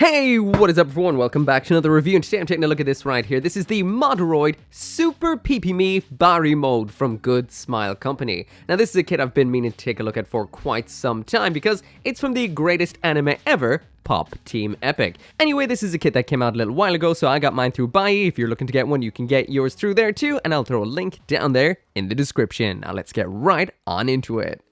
Hey, what is up everyone? Welcome back to another review, and today I'm taking a look at this right here. This is the MODEROID Super Pipimi BARI mode from Good Smile Company. Now this is a kit I've been meaning to take a look at for quite some time because it's from the greatest anime ever, Pop Team Epic. Anyway, this is a kit that came out a little while ago, so I got mine through BUYEE. If you're looking to get one, you can get yours through there too, and I'll throw a link down there in the description. Now let's get right on into it.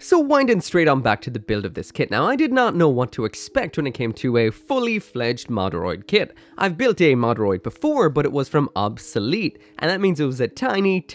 So winding straight on back to the build of this kit. Now I did not know what to expect when it came to a fully fledged MODEROID kit. I've built a MODEROID before, but it was from obsolete, and that means it was a tiny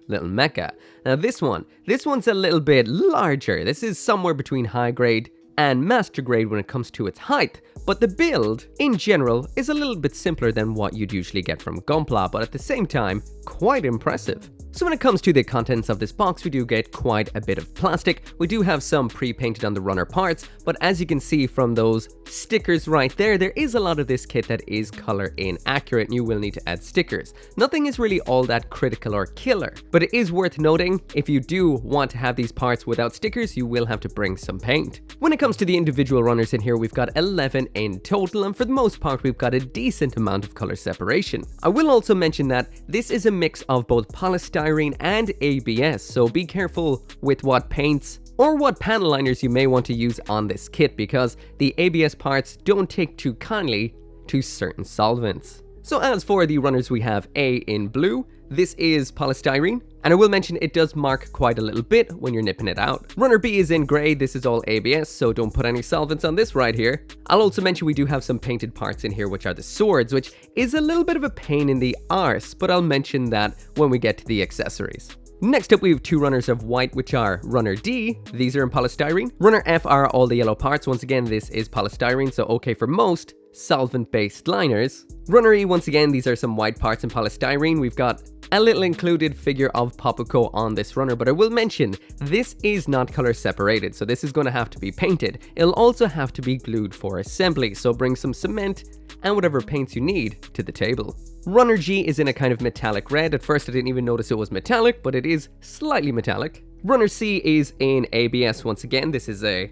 little mecha. Now this one's a little bit larger. This is somewhere between high grade and master grade when it comes to its height, but the build in general is a little bit simpler than what you'd usually get from Gunpla, but at the same time quite impressive. So when it comes to the contents of this box, we do get quite a bit of plastic. We do have some pre-painted on the runner parts, but as you can see from those stickers right there, there is a lot of this kit that is color inaccurate and you will need to add stickers. Nothing is really all that critical or killer, but it is worth noting if you do want to have these parts without stickers, you will have to bring some paint. When it comes to the individual runners in here, we've got 11 in total, and for the most part we've got a decent amount of color separation. I will also mention that this is a mix of both polystyrene and ABS, so be careful with what paints or what panel liners you may want to use on this kit because the ABS parts don't take too kindly to certain solvents. So as for the runners, we have A in blue. This is polystyrene, and I will mention it does mark quite a little bit when you're nipping it out. Runner B is in grey. This is all ABS, so don't put any solvents on this right here. I'll also mention we do have some painted parts in here, which are the swords, which is a little bit of a pain in the arse, but I'll mention that when we get to the accessories. Next up, we have two runners of white, which are Runner D. These are in polystyrene. Runner F are all the yellow parts. Once again, this is polystyrene, so okay for most solvent-based liners. Runner E, once again, these are some white parts in polystyrene. We've got a little included figure of Popuko on this runner, but I will mention this is not color separated, so this is going to have to be painted. It'll also have to be glued for assembly, so bring some cement and whatever paints you need to the table. Runner G is in a kind of metallic red. At first I didn't even notice it was metallic, but it is slightly metallic. Runner C is in ABS once again. This is a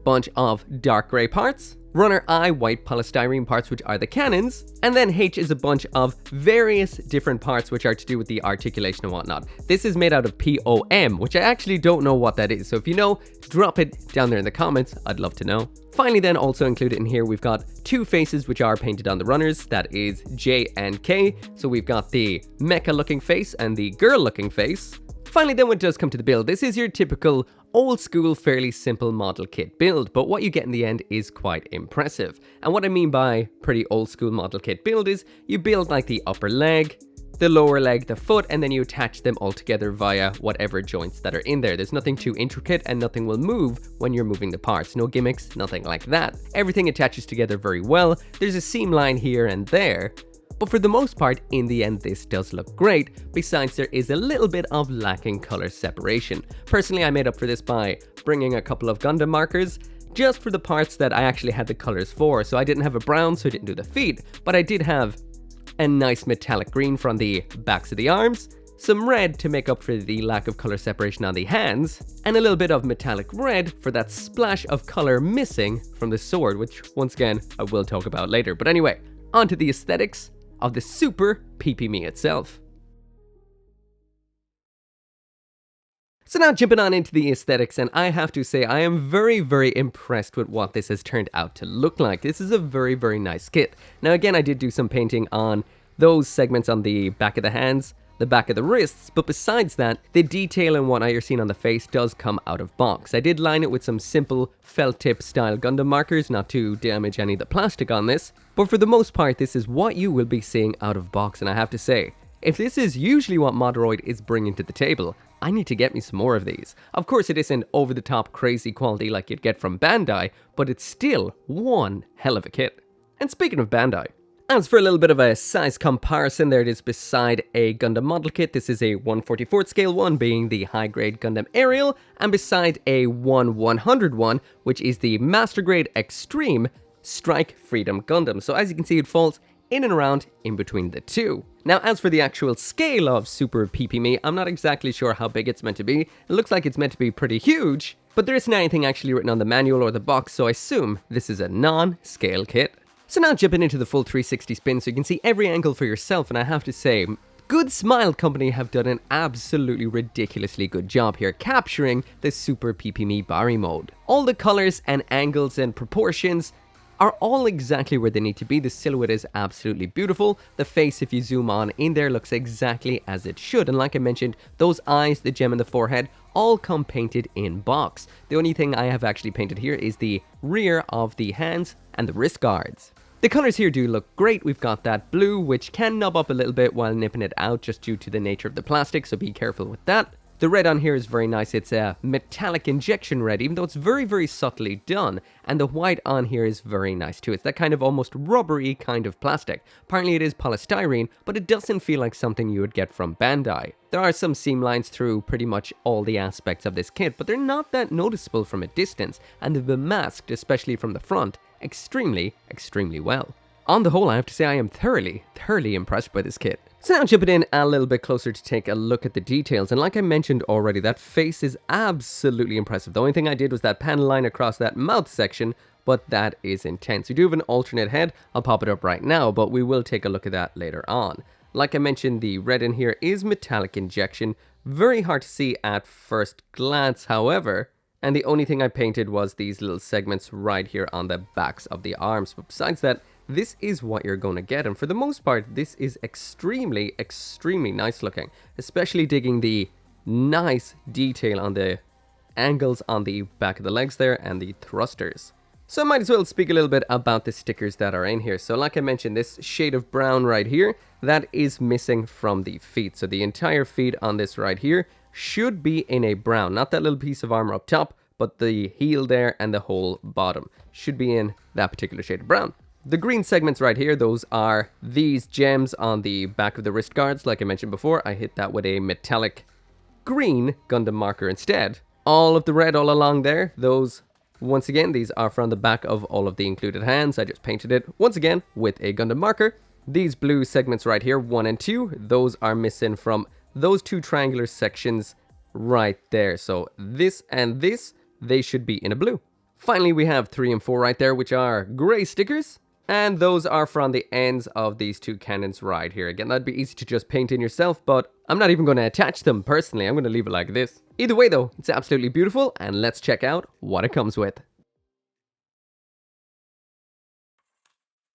bunch of dark gray parts. Runner I, white polystyrene parts, which are the cannons, and then H is a bunch of various different parts which are to do with the articulation and whatnot. This is made out of POM, which I actually don't know what that is, so if you know, drop it down there in the comments, I'd love to know. Finally then, also included in here, we've got two faces which are painted on the runners, that is J and K, so we've got the mecha looking face and the girl looking face. Finally then, when it does come to the build, this is your typical old school, fairly simple model kit build, but what you get in the end is quite impressive. And what I mean by pretty old school model kit build is you build like the upper leg, the lower leg, the foot, and then you attach them all together via whatever joints that are in there. There's nothing too intricate and nothing will move when you're moving the parts. No gimmicks, nothing like that. Everything attaches together very well. There's a seam line here and there, but for the most part, in the end, this does look great. Besides, there is a little bit of lacking color separation. Personally, I made up for this by bringing a couple of Gundam markers just for the parts that I actually had the colors for. So I didn't have a brown, so I didn't do the feet, but I did have a nice metallic green from the backs of the arms, some red to make up for the lack of color separation on the hands, and a little bit of metallic red for that splash of color missing from the sword, which once again, I will talk about later. But anyway, onto the aesthetics of the Super Pipimi itself. So now jumping on into the aesthetics, and I have to say I am very impressed with what this has turned out to look like. This is a very nice kit. Now again, I did do some painting on those segments on the back of the hands, the back of the wrists, but besides that, the detail and what you're seeing on the face does come out of box. I did line it with some simple felt tip style Gundam markers, not to damage any of the plastic on this, but for the most part, this is what you will be seeing out of box, and I have to say, if this is usually what MODEROID is bringing to the table, I need to get me some more of these. Of course, it isn't over-the-top crazy quality like you'd get from Bandai, but it's still one hell of a kit. And speaking of Bandai, as for a little bit of a size comparison, there it is beside a Gundam model kit. This is a 1/44 scale one, being the high-grade Gundam Aerial, and beside a 1/100 which is the Master Grade Extreme Strike Freedom Gundam. So as you can see, it falls in and around in between the two. Now, as for the actual scale of Super Pipimi, I'm not exactly sure how big it's meant to be. It looks like it's meant to be pretty huge, but there isn't anything actually written on the manual or the box, so I assume this is a non-scale kit. So now jumping into the full 360 spin so you can see every angle for yourself, and I have to say, Good Smile Company have done an absolutely ridiculously good job here capturing the Super Pipimi BARI mode. All the colors and angles and proportions are all exactly where they need to be. The silhouette is absolutely beautiful. The face, if you zoom on in there, looks exactly as it should. And like I mentioned, those eyes, the gem in the forehead, all come painted in box. The only thing I have actually painted here is the rear of the hands and the wrist guards. The colors here do look great. We've got that blue, which can nub up a little bit while nipping it out just due to the nature of the plastic, so be careful with that. The red on here is very nice. It's a metallic injection red, even though it's very, very subtly done. And the white on here is very nice too. It's that kind of almost rubbery kind of plastic. Apparently it is polystyrene, but it doesn't feel like something you would get from Bandai. There are some seam lines through pretty much all the aspects of this kit, but they're not that noticeable from a distance, and they've been masked, especially from the front, extremely well. On the whole, I have to say I am thoroughly impressed by this kit. So now jumping in a little bit closer to take a look at the details, and like I mentioned already, that face is absolutely impressive. The only thing I did was that panel line across that mouth section, but that is intense. We do have an alternate head. I'll pop it up right now, but we will take a look at that later on. Like I mentioned, the red in here is metallic injection. Very hard to see at first glance, however, and the only thing I painted was these little segments right here on the backs of the arms. But besides that, this is what you're going to get, and for the most part, this is extremely nice looking, especially digging the nice detail on the angles on the back of the legs there and the thrusters. So I might as well speak a little bit about the stickers that are in here. So like I mentioned, this shade of brown right here, that is missing from the feet. So the entire feet on this right here should be in a brown, not that little piece of armor up top, but the heel there and the whole bottom should be in that particular shade of brown. The green segments right here, those are these gems on the back of the wrist guards. Like I mentioned before, I hit that with a metallic green Gundam marker instead. All of the red all along there, those, once again, these are from the back of all of the included hands. I just painted it, once again, with a Gundam marker. These blue segments right here, 1 and 2, those are missing from those two triangular sections right there. So this and this, they should be in a blue. Finally, we have 3 and 4 right there, which are gray stickers. And those are from the ends of these two cannons right here. Again, that'd be easy to just paint in yourself, but I'm not even going to attach them personally. I'm going to leave it like this. Either way though, it's absolutely beautiful, and let's check out what it comes with.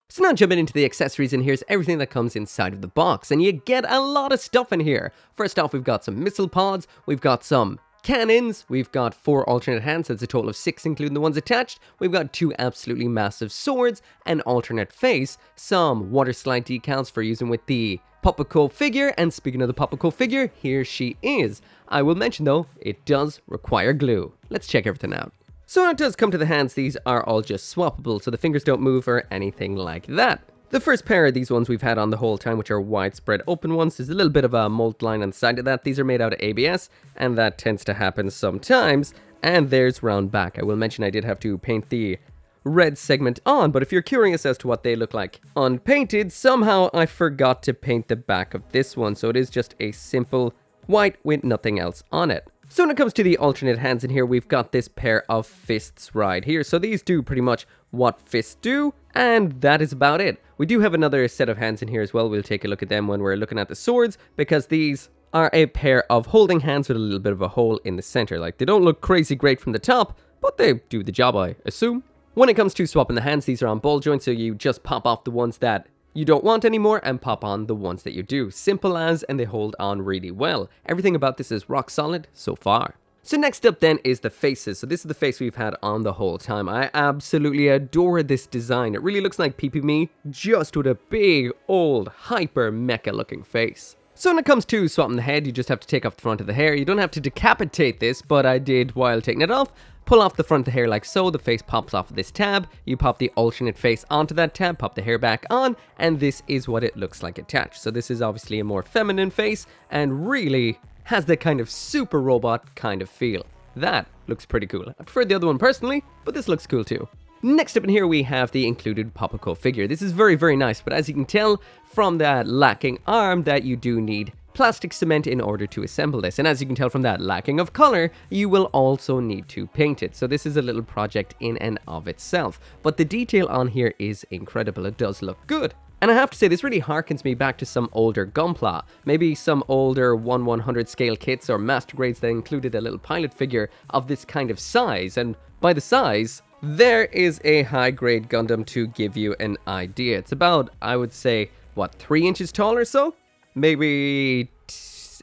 So now jumping into the accessories, and here's everything that comes inside of the box, and you get a lot of stuff in here. First off, we've got some missile pods, we've got some cannons, we've got 4 alternate hands, that's a total of 6 including the ones attached. We've got 2 absolutely massive swords, an alternate face, some water slide decals for using with the Popoko figure, and speaking of the Popoko figure, here she is. I will mention though, it does require glue. Let's check everything out. So when it does come to the hands, these are all just swappable, so the fingers don't move or anything like that. The first pair of these ones we've had on the whole time, which are widespread open ones. There's a little bit of a mold line on the side of that. These are made out of ABS, and that tends to happen sometimes. And there's round back. I will mention I did have to paint the red segment on, but if you're curious as to what they look like unpainted, somehow I forgot to paint the back of this one. So it is just a simple white with nothing else on it. So when it comes to the alternate hands in here, we've got this pair of fists right here. So these do pretty much what fists do, and that is about it. We do have another set of hands in here as well. We'll take a look at them when we're looking at the swords, because these are a pair of holding hands with a little bit of a hole in the center. Like, they don't look crazy great from the top, but they do the job, I assume. When it comes to swapping the hands, these are on ball joints, so you just pop off the ones that you don't want anymore and pop on the ones that you do. Simple as, and they hold on really well. Everything about this is rock solid so far. So next up then is the faces. So this is the face we've had on the whole time. I absolutely adore this design. It really looks like Pipimi, just with a big, old, hyper mecha looking face. So when it comes to swapping the head, you just have to take off the front of the hair. You don't have to decapitate this, but I did while taking it off. Pull off the front of the hair like so, the face pops off of this tab, you pop the alternate face onto that tab, pop the hair back on, and this is what it looks like attached. So this is obviously a more feminine face, and really has that kind of super robot kind of feel. That looks pretty cool. I prefer the other one personally, but this looks cool too. Next up in here we have the included Popoko figure. This is very, very nice, but as you can tell from that lacking arm that you do need plastic cement in order to assemble this. And as you can tell from that lacking of color, you will also need to paint it. So this is a little project in and of itself. But the detail on here is incredible. It does look good. And I have to say, this really harkens me back to some older Gunpla, maybe some older 1/100 scale kits or master grades that included a little pilot figure of this kind of size. And by the size, there is a high grade Gundam to give you an idea. It's about, I would say, what, 3 inches tall or so? Maybe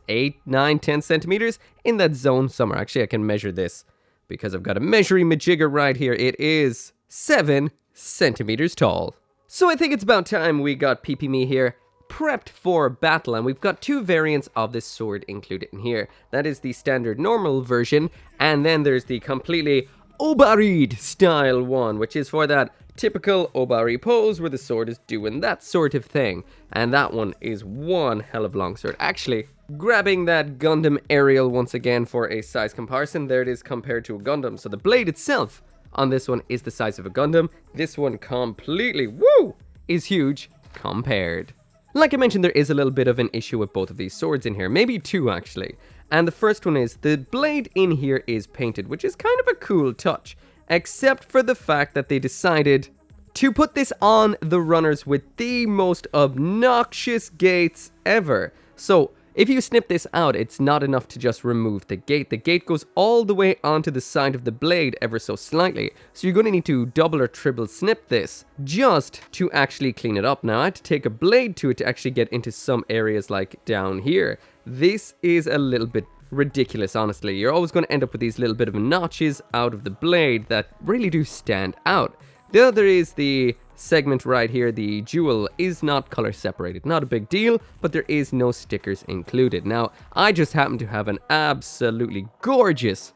8, 9, 10 centimeters in that zone somewhere. Actually, I can measure this because I've got a measuring majigger right here. It is 7 centimeters tall. So I think it's about time we got Pipimi here prepped for battle, and we've got 2 variants of this sword included in here. That is the standard normal version, and then there's the completely BARI style one, which is for that typical BARI pose where the sword is doing that sort of thing. And that one is one hell of a long sword. Actually, grabbing that Gundam aerial once again for a size comparison, there it is compared to a Gundam. So the blade itself on this one is the size of a Gundam. This one completely, woo, is huge compared. Like I mentioned, there is a little bit of an issue with both of these swords in here, maybe 2 actually. And the first one is the blade in here is painted, which is kind of a cool touch, except for the fact that they decided to put this on the runners with the most obnoxious gates ever. So if you snip this out, it's not enough to just remove the gate. The gate goes all the way onto the side of the blade ever so slightly. So you're going to need to double or triple snip this just to actually clean it up. Now I had to take a blade to it to actually get into some areas like down here. This is a little bit ridiculous, honestly. You're always going to end up with these little bit of notches out of the blade that really do stand out. The other is the segment right here. The jewel is not color separated. Not a big deal, but there is no stickers included. Now, I just happen to have an absolutely gorgeous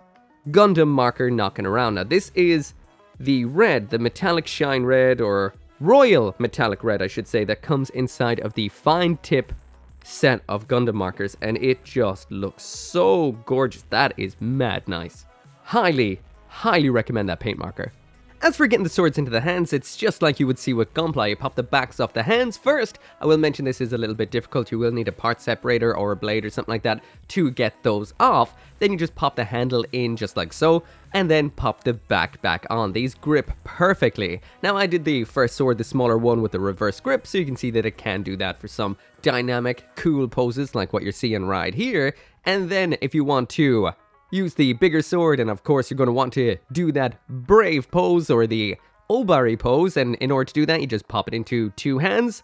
Gundam marker knocking around. Now, this is the red, the metallic shine red, or royal metallic red, I should say, that comes inside of the fine tip set of Gundam markers, and it just looks so gorgeous. That is mad nice. Highly recommend that paint marker. As for getting the swords into the hands, it's just like you would see with Gunpla. You pop the backs off the hands first. I will mention this is a little bit difficult. You will need a part separator or a blade or something like that to get those off. Then you just pop the handle in just like so, and then pop the back on. These grip perfectly. Now I did the first sword, the smaller one, with the reverse grip, so you can see that it can do that for some dynamic, cool poses like what you're seeing right here. And then if you want to use the bigger sword, and of course you're going to want to do that brave pose or the BARI pose, and in order to do that you just pop it into 2 hands,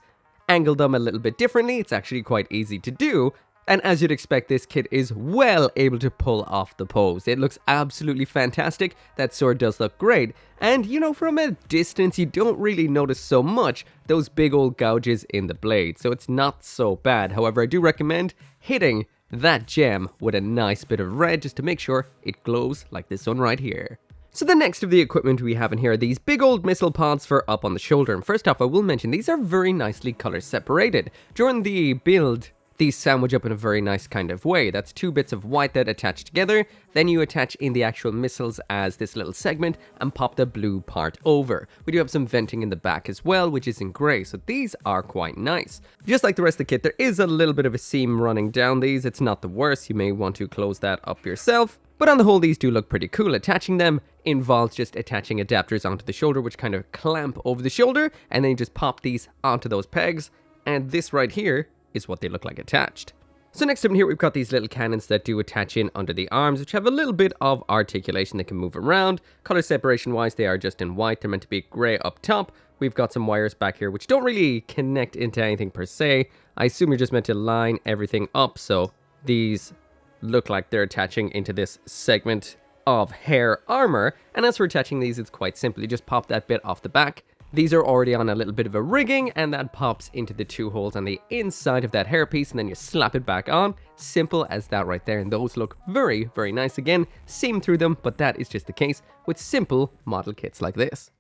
angle them a little bit differently. It's actually quite easy to do, and as you'd expect, this kit is well able to pull off the pose. It looks absolutely fantastic. That sword does look great, and you know, from a distance you don't really notice so much those big old gouges in the blade, so it's not so bad. However, I do recommend hitting that gem with a nice bit of red just to make sure it glows like this one right here. So the next of the equipment we have in here are these big old missile pods for up on the shoulder. And first off, I will mention these are very nicely color separated. During the build, these sandwich up in a very nice kind of way. That's 2 bits of white that attach together, then you attach in the actual missiles as this little segment and pop the blue part over. We do have some venting in the back as well, which is in grey, so these are quite nice. Just like the rest of the kit, there is a little bit of a seam running down these. It's not the worst, you may want to close that up yourself. But on the whole, these do look pretty cool. Attaching them involves just attaching adapters onto the shoulder, which kind of clamp over the shoulder, and then you just pop these onto those pegs, and this right here is what they look like attached. So next up in here, we've got these little cannons that do attach in under the arms, which have a little bit of articulation. They can move around. Color separation wise, they are just in white. They're meant to be grey up top. We've got some wires back here, which don't really connect into anything per se. I assume you're just meant to line everything up, so these look like they're attaching into this segment of hair armor. And as for attaching these, it's quite simple. You just pop that bit off the back. These are already on a little bit of a rigging, and that pops into the 2 holes on the inside of that hairpiece, and then you slap it back on. Simple as that right there, and those look very nice. Again, seam through them, but that is just the case with simple model kits like this.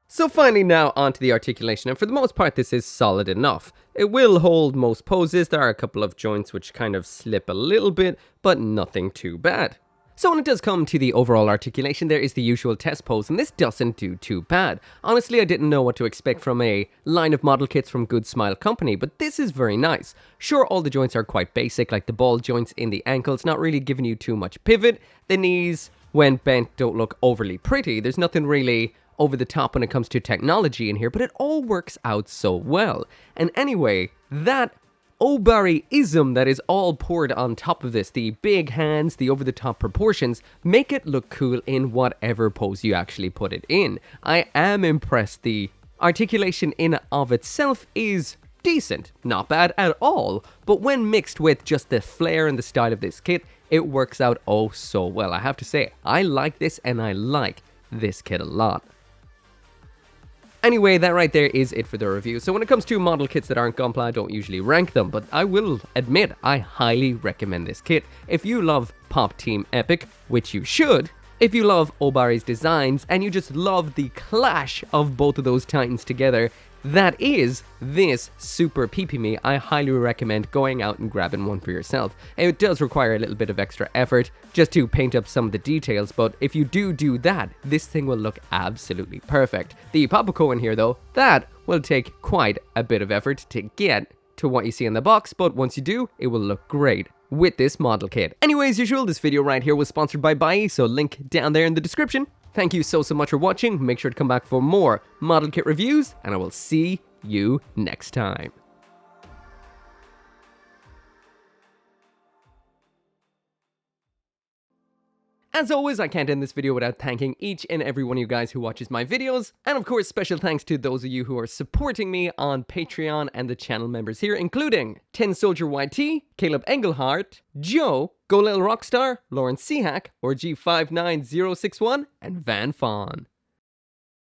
So finally now onto the articulation, and for the most part this is solid enough. It will hold most poses. There are a couple of joints which kind of slip a little bit, but nothing too bad. So when it does come to the overall articulation, there is the usual test pose, and this doesn't do too bad. Honestly, I didn't know what to expect from a line of model kits from Good Smile Company, but this is very nice. Sure, all the joints are quite basic, like the ball joints in the ankles, not really giving you too much pivot. The knees, when bent, don't look overly pretty. There's nothing really over the top when it comes to technology in here, but it all works out so well. And anyway, that BARI-ism that is all poured on top of this, the big hands, the over-the-top proportions, make it look cool in whatever pose you actually put it in. I am impressed. The articulation in of itself is decent, not bad at all, but when mixed with just the flair and the style of this kit, it works out oh so well. I have to say, I like this and I like this kit a lot. Anyway, that right there is it for the review. So when it comes to model kits that aren't Gunpla, I don't usually rank them, but I will admit, I highly recommend this kit. If you love Pop Team Epic, which you should, if you love BARI's designs, and you just love the clash of both of those titans together, that is this Super Pipimi. I highly recommend going out and grabbing one for yourself. It does require a little bit of extra effort just to paint up some of the details, but if you do that, this thing will look absolutely perfect. The Papaco in here though, that will take quite a bit of effort to get to what you see in the box, but once you do, it will look great with this model kit. Anyway, as usual, this video right here was sponsored by BUYEE, so link down there in the description. Thank you so much for watching. Make sure to come back for more model kit reviews, and I will see you next time. As always, I can't end this video without thanking each and every one of you guys who watches my videos. And of course, special thanks to those of you who are supporting me on Patreon and the channel members here, including Tin Soldier YT, Caleb Engelhardt, Joe, Golel Rockstar, Lauren Seahack, or G59061, and Van Fawn.